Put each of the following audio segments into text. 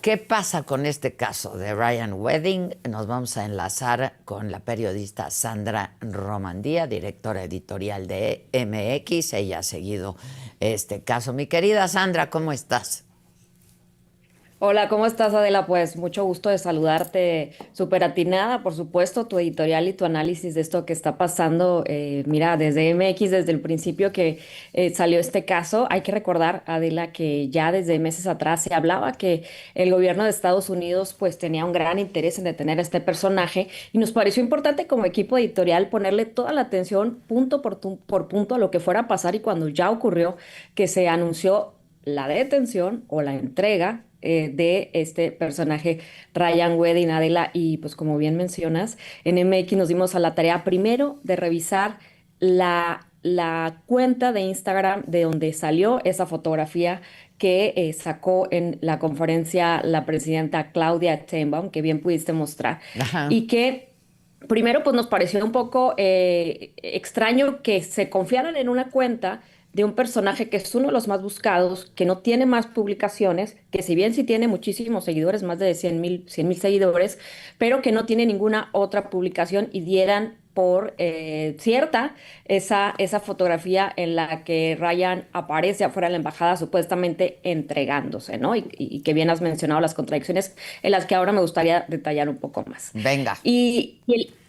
¿Qué pasa con este caso de Ryan Wedding? Nos vamos a enlazar con la periodista Sandra Romandía, directora editorial de MX. Ella ha seguido este caso. Mi querida Sandra, ¿cómo estás? Hola, ¿cómo estás, Adela? Pues mucho gusto de saludarte, súper atinada, por supuesto, tu editorial y tu análisis de esto que está pasando. Mira, desde MX, desde el principio que salió este caso, hay que recordar, Adela, que ya desde meses atrás se hablaba que el gobierno de Estados Unidos pues tenía un gran interés en detener a este personaje y nos pareció importante como equipo editorial ponerle toda la atención punto por punto a lo que fuera a pasar y cuando ya ocurrió que se anunció la detención o la entrega de este personaje Ryan Wedding, Adela, y pues como bien mencionas, en MX nos dimos a la tarea primero de revisar la cuenta de Instagram de donde salió esa fotografía que sacó en la conferencia la presidenta Claudia Sheinbaum, que bien pudiste mostrar, Ajá. y que primero pues nos pareció un poco extraño que se confiaran en una cuenta de un personaje que es uno de los más buscados, que no tiene más publicaciones, que si bien sí tiene muchísimos seguidores, más de 100,000 seguidores, pero que no tiene ninguna otra publicación y dieran por cierta esa fotografía en la que Ryan aparece afuera de la embajada supuestamente entregándose, ¿no? Y que bien has mencionado las contradicciones en las que ahora me gustaría detallar un poco más. Venga. Y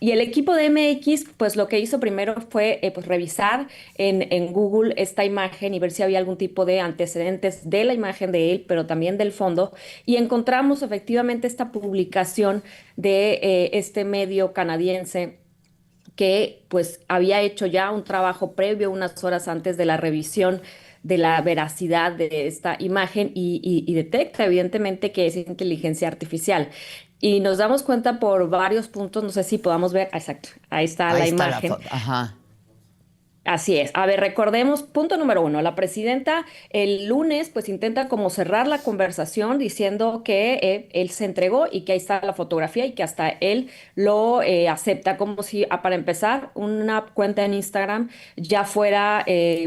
el equipo de MX, pues lo que hizo primero fue pues, revisar en Google esta imagen y ver si había algún tipo de antecedentes de la imagen de él, pero también del fondo. Y encontramos efectivamente esta publicación de este medio canadiense que pues había hecho ya un trabajo previo unas horas antes de la revisión de la veracidad de esta imagen y detecta evidentemente que es inteligencia artificial. Y nos damos cuenta por varios puntos, no sé si podamos ver, exacto, ahí está Ahí la está la imagen. foto. Ajá. Así es. A ver, recordemos, punto número uno, la presidenta el lunes pues intenta como cerrar la conversación diciendo que él se entregó y que ahí está la fotografía y que hasta él lo acepta como si, para empezar, una cuenta en Instagram ya fuera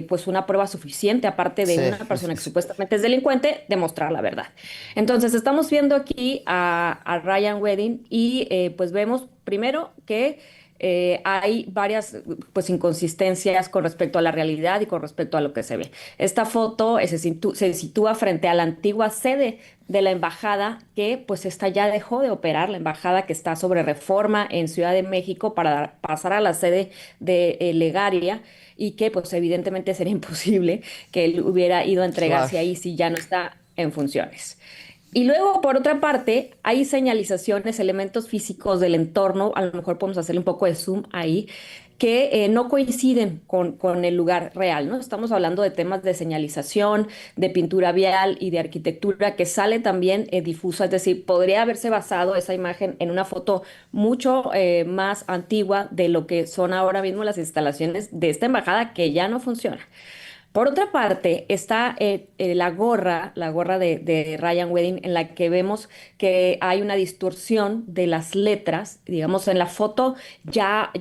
pues una prueba suficiente, aparte de Sí. una persona que supuestamente es delincuente, demostrar la verdad. Entonces, estamos viendo aquí a Ryan Wedding y pues vemos primero que hay varias pues inconsistencias con respecto a la realidad y con respecto a lo que se ve. Esta foto se sitúa frente a la antigua sede de la embajada que pues esta ya dejó de operar, la embajada que está sobre Reforma en Ciudad de México para pasar a la sede de Legaria y que pues evidentemente sería imposible que él hubiera ido a Claro. entregarse ahí si ya no está en funciones. Y luego, por otra parte, hay señalizaciones, elementos físicos del entorno, a lo mejor podemos hacerle un poco de zoom ahí, que no coinciden con el lugar real, ¿no? Estamos hablando de temas de señalización, de pintura vial y de arquitectura que sale también difusa, es decir, podría haberse basado esa imagen en una foto mucho más antigua de lo que son ahora mismo las instalaciones de esta embajada que ya no funciona. Por otra parte, está la gorra de Ryan Wedding, en la que vemos que hay una distorsión de las letras. Digamos, en la foto ya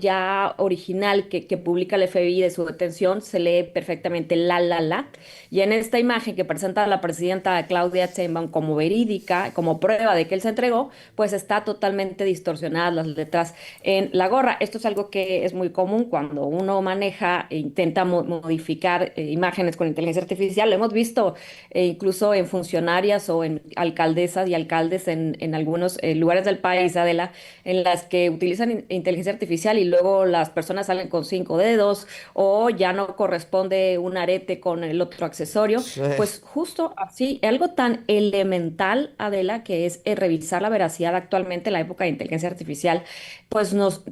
original que publica el FBI de su detención, se lee perfectamente la. Y en esta imagen que presenta la presidenta Claudia Sheinbaum como verídica, como prueba de que él se entregó, pues está totalmente distorsionadas las letras en la gorra. Esto es algo que es muy común cuando uno maneja e intenta modificar imágenes con inteligencia artificial. Lo hemos visto incluso en funcionarias o en alcaldesas y alcaldes en algunos lugares del país, Adela, en las que utilizan inteligencia artificial y luego las personas salen con 5 dedos o ya no corresponde un arete con el otro accesorio. Sí. Pues justo así, algo tan elemental, Adela, que es revisar la veracidad actualmente en la época de inteligencia artificial, pues nos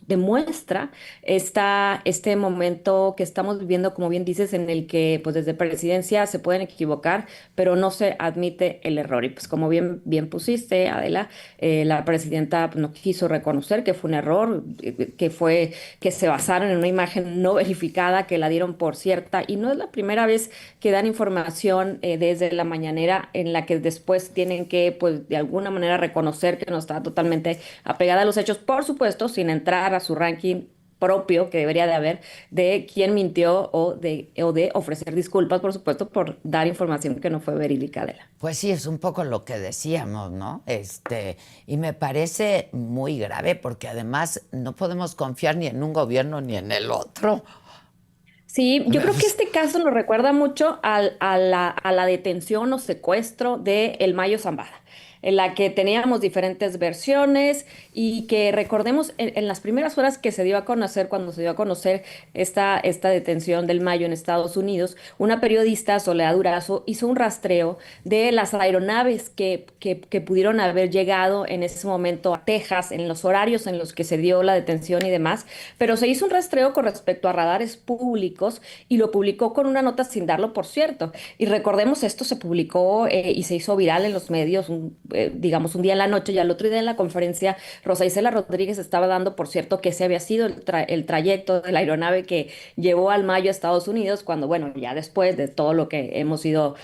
demuestra este momento que estamos viviendo, como bien dices, en el que pues desde presidencia se pueden equivocar, pero no se admite el error. Y pues como bien pusiste, Adela, la presidenta pues, no quiso reconocer que fue un error, que se basaron en una imagen no verificada, que la dieron por cierta, y no es la primera vez que dan información desde la mañanera en la que después tienen que, pues, de alguna manera reconocer que no está totalmente apegada a los hechos, por supuesto, sin entrar a su ranking propio que debería de haber de quién mintió o de ofrecer disculpas, por supuesto, por dar información que no fue verídica de la. Pues sí, es un poco lo que decíamos, ¿no? Y me parece muy grave porque además no podemos confiar ni en un gobierno ni en el otro. Sí, yo creo que este caso nos recuerda mucho a la detención o secuestro de El Mayo Zambada, en la que teníamos diferentes versiones y que recordemos en las primeras horas que se dio a conocer, cuando se dio a conocer esta detención del Mayo en Estados Unidos, una periodista, Soledad Durazo, hizo un rastreo de las aeronaves que pudieron haber llegado en ese momento a Texas, en los horarios en los que se dio la detención y demás, pero se hizo un rastreo con respecto a radares públicos y lo publicó con una nota sin darlo por cierto. Y recordemos, esto se publicó y se hizo viral en los medios, digamos, un día en la noche y al otro día en la conferencia, Rosa Isela Rodríguez estaba dando por cierto que ese había sido el trayecto de la aeronave que llevó al Mayo a Estados Unidos, cuando, bueno, ya después de todo lo que hemos ido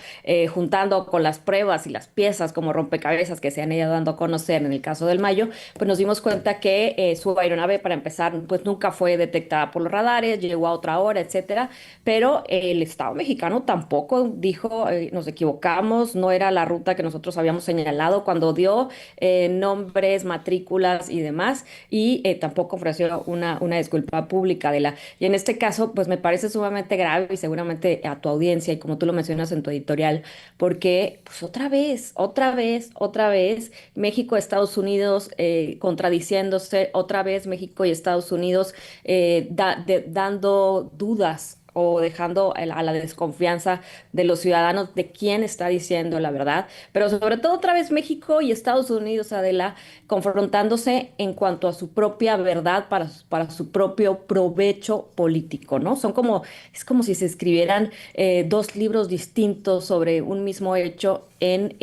juntando con las pruebas y las piezas como rompecabezas que se han ido dando a conocer en el caso del Mayo, pues nos dimos cuenta que su aeronave, para empezar, pues nunca fue detectada por los radares, llegó a otra hora, etcétera, pero el Estado mexicano tampoco dijo, nos equivocamos, no era la ruta que nosotros habíamos señalado cuando dio nombres, matrículas y demás, y tampoco ofreció una disculpa pública de la. Y en este caso, pues me parece sumamente grave y seguramente a tu audiencia, y como tú lo mencionas en tu editorial, porque pues otra vez, México, Estados Unidos contradiciéndose, otra vez México y Estados Unidos dando dudas o dejando a la desconfianza de los ciudadanos de quién está diciendo la verdad, pero sobre todo otra vez México y Estados Unidos, Adela, confrontándose en cuanto a su propia verdad para su propio provecho político, ¿no? Es como si se escribieran dos libros distintos sobre un mismo hecho en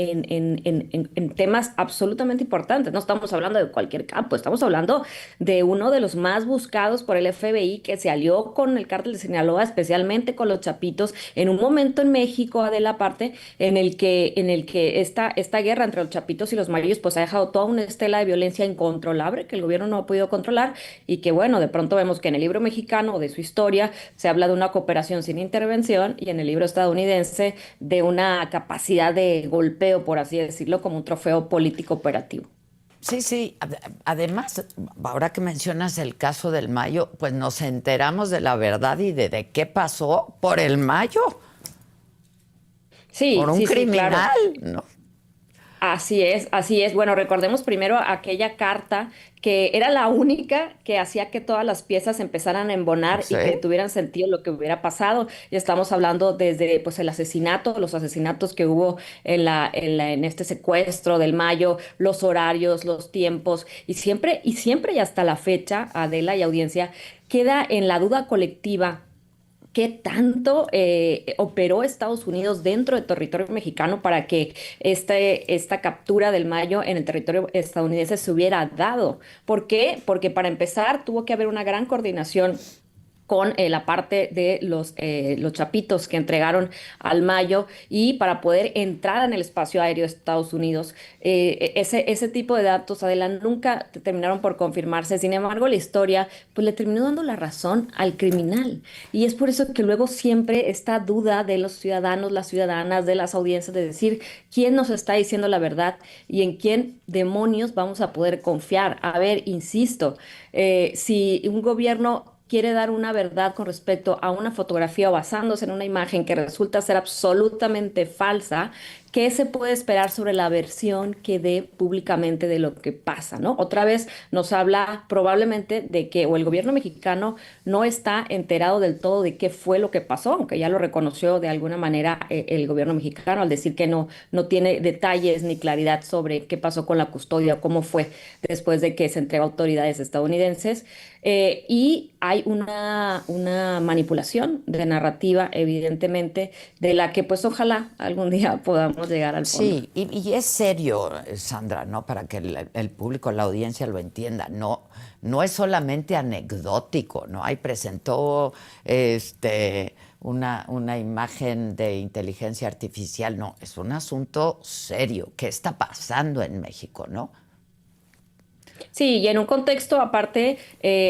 temas absolutamente importantes. No estamos hablando de cualquier campo, estamos hablando de uno de los más buscados por el FBI que se alió con el cártel de Sinaloa, especialmente con los Chapitos, en un momento en México, Adela, parte, en el que esta guerra entre los Chapitos y los Mayos pues ha dejado toda una estela de violencia incontrolable que el gobierno no ha podido controlar y que, bueno, de pronto vemos que en el libro mexicano de su historia se habla de una cooperación sin intervención y en el libro estadounidense de una capacidad de golpeo, por así decirlo, como un trofeo político operativo. Sí, sí. Además, ahora que mencionas el caso del Mayo, pues nos enteramos de la verdad y de qué pasó por el Mayo, Sí, por un sí, sí, claro. criminal, ¿no? Así es, así es. Bueno, recordemos primero aquella carta que era la única que hacía que todas las piezas empezaran a embonar y que Sí. tuvieran sentido lo que hubiera pasado. Y estamos hablando desde pues el asesinato, los asesinatos que hubo en este secuestro del Mayo, los horarios, los tiempos, y siempre y hasta la fecha, Adela y audiencia, queda en la duda colectiva. ¿Qué tanto operó Estados Unidos dentro del territorio mexicano para que esta captura del Mayo en el territorio estadounidense se hubiera dado? ¿Por qué? Porque para empezar tuvo que haber una gran coordinación con la parte de los chapitos que entregaron al Mayo y para poder entrar en el espacio aéreo de Estados Unidos. Ese tipo de datos, Adela, nunca terminaron por confirmarse. Sin embargo, la historia pues le terminó dando la razón al criminal. Y es por eso que luego siempre esta duda de los ciudadanos, las ciudadanas, de las audiencias, de decir quién nos está diciendo la verdad y en quién demonios vamos a poder confiar. A ver, insisto, si un gobierno quiere dar una verdad con respecto a una fotografía o basándose en una imagen que resulta ser absolutamente falsa, ¿qué se puede esperar sobre la versión que dé públicamente de lo que pasa, ¿no? Otra vez nos habla probablemente de que o el gobierno mexicano no está enterado del todo de qué fue lo que pasó, aunque ya lo reconoció de alguna manera el gobierno mexicano al decir que no tiene detalles ni claridad sobre qué pasó con la custodia o cómo fue después de que se entregó a autoridades estadounidenses. Y hay una manipulación de narrativa, evidentemente, de la que pues ojalá algún día podamos llegar al fondo. Sí, y es serio, Sandra, ¿no? Para que el público, la audiencia lo entienda. No, no es solamente anecdótico, ¿no? Ahí presentó una imagen de inteligencia artificial. No, es un asunto serio. ¿Qué está pasando en México, no? Sí, y en un contexto aparte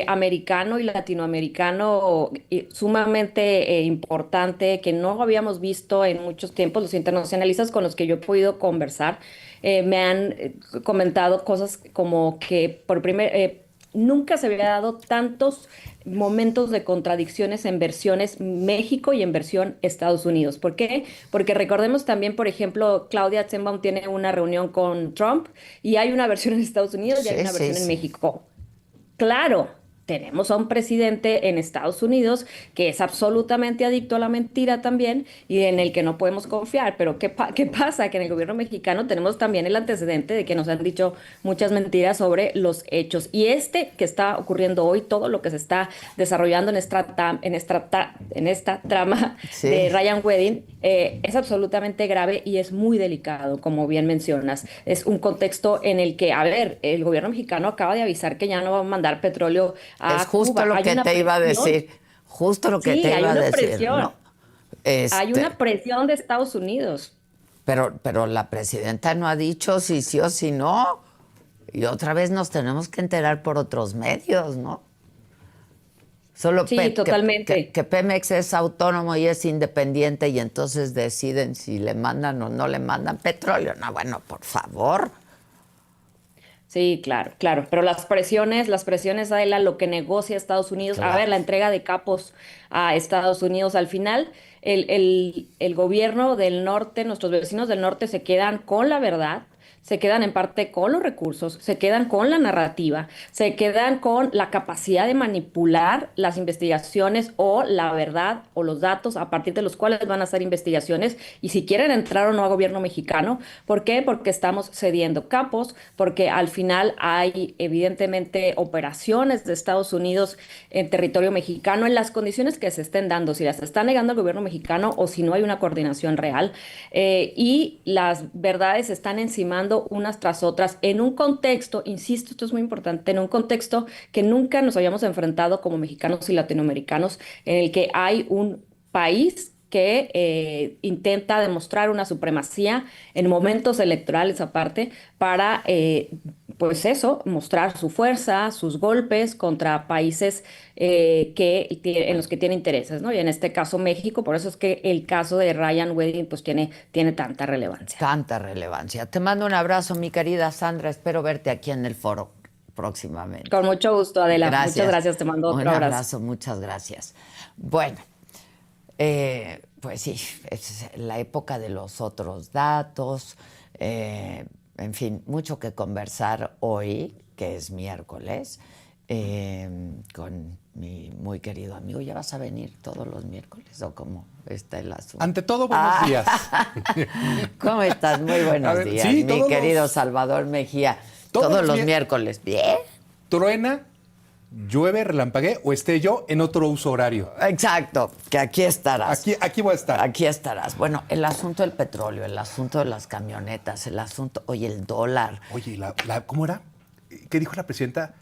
americano y latinoamericano sumamente importante que no habíamos visto en muchos tiempos, los internacionalistas con los que yo he podido conversar me han comentado cosas como que nunca se había dado tantos momentos de contradicciones en versiones México y en versión Estados Unidos. ¿Por qué? Porque recordemos también, por ejemplo, Claudia Sheinbaum tiene una reunión con Trump y hay una versión en Estados Unidos y hay Sí, una sí, versión en sí. México. Claro, tenemos a un presidente en Estados Unidos que es absolutamente adicto a la mentira también y en el que no podemos confiar. Pero ¿qué pasa? Que en el gobierno mexicano tenemos también el antecedente de que nos han dicho muchas mentiras sobre los hechos. Y este que está ocurriendo hoy, todo lo que se está desarrollando en esta trama de Sí. Ryan Wedding, es absolutamente grave y es muy delicado, como bien mencionas. Es un contexto en el que, a ver, el gobierno mexicano acaba de avisar que ya no va a mandar petróleo Es a justo Cuba. lo Hay que una te iba a presión, decir, justo lo que sí, te hay iba a una decir, presión, ¿no? hay Este, una presión de Estados Unidos. pero la presidenta no ha dicho si sí o si no. Y otra vez nos tenemos que enterar por otros medios, ¿no? Solo Sí, totalmente. que Pemex es autónomo y es independiente y entonces deciden si le mandan o no le mandan petróleo. No, bueno, por favor. Sí, claro, claro. Pero las presiones, Adela, lo que negocia Estados Unidos, a ver, Claro. la entrega de capos a Estados Unidos, al final, el gobierno del norte, nuestros vecinos del norte se quedan con la verdad, se quedan en parte con los recursos, se quedan con la narrativa, se quedan con la capacidad de manipular las investigaciones o la verdad o los datos a partir de los cuales van a hacer investigaciones y si quieren entrar o no a gobierno mexicano. ¿Por qué? Porque estamos cediendo capos, porque al final hay evidentemente operaciones de Estados Unidos en territorio mexicano en las condiciones que se estén dando, si las está negando el gobierno mexicano o si no hay una coordinación real. Y las verdades se están encimando unas tras otras en un contexto, insisto, esto es muy importante, en un contexto que nunca nos habíamos enfrentado como mexicanos y latinoamericanos, en el que hay un país que intenta demostrar una supremacía en momentos electorales aparte para, pues eso, mostrar su fuerza, sus golpes contra países en los que tiene intereses, ¿no? Y en este caso México, por eso es que el caso de Ryan Wedding pues tiene tanta relevancia. Tanta relevancia. Te mando un abrazo, mi querida Sandra. Espero verte aquí en el foro próximamente. Con mucho gusto, Adela. Muchas Gracias. gracias. Te mando Un otro abrazo. abrazo, muchas gracias. Bueno, pues sí, es la época de los otros datos. En fin, mucho que conversar hoy, que es miércoles, con mi muy querido amigo. ¿Ya vas a venir todos los miércoles o cómo está el asunto? Ante todo, buenos días. ¿Cómo estás? Muy A buenos ver, días, sí, mi querido Salvador Mejía. Todos los miércoles. Bien. Truena, llueve, relampaguee o esté yo en otro uso horario. Exacto, que aquí estarás. Aquí voy a estar. Aquí estarás. Bueno, el asunto del petróleo, el asunto de las camionetas, el asunto, oye, el dólar. Oye, ¿cómo era? ¿Qué dijo la presidenta?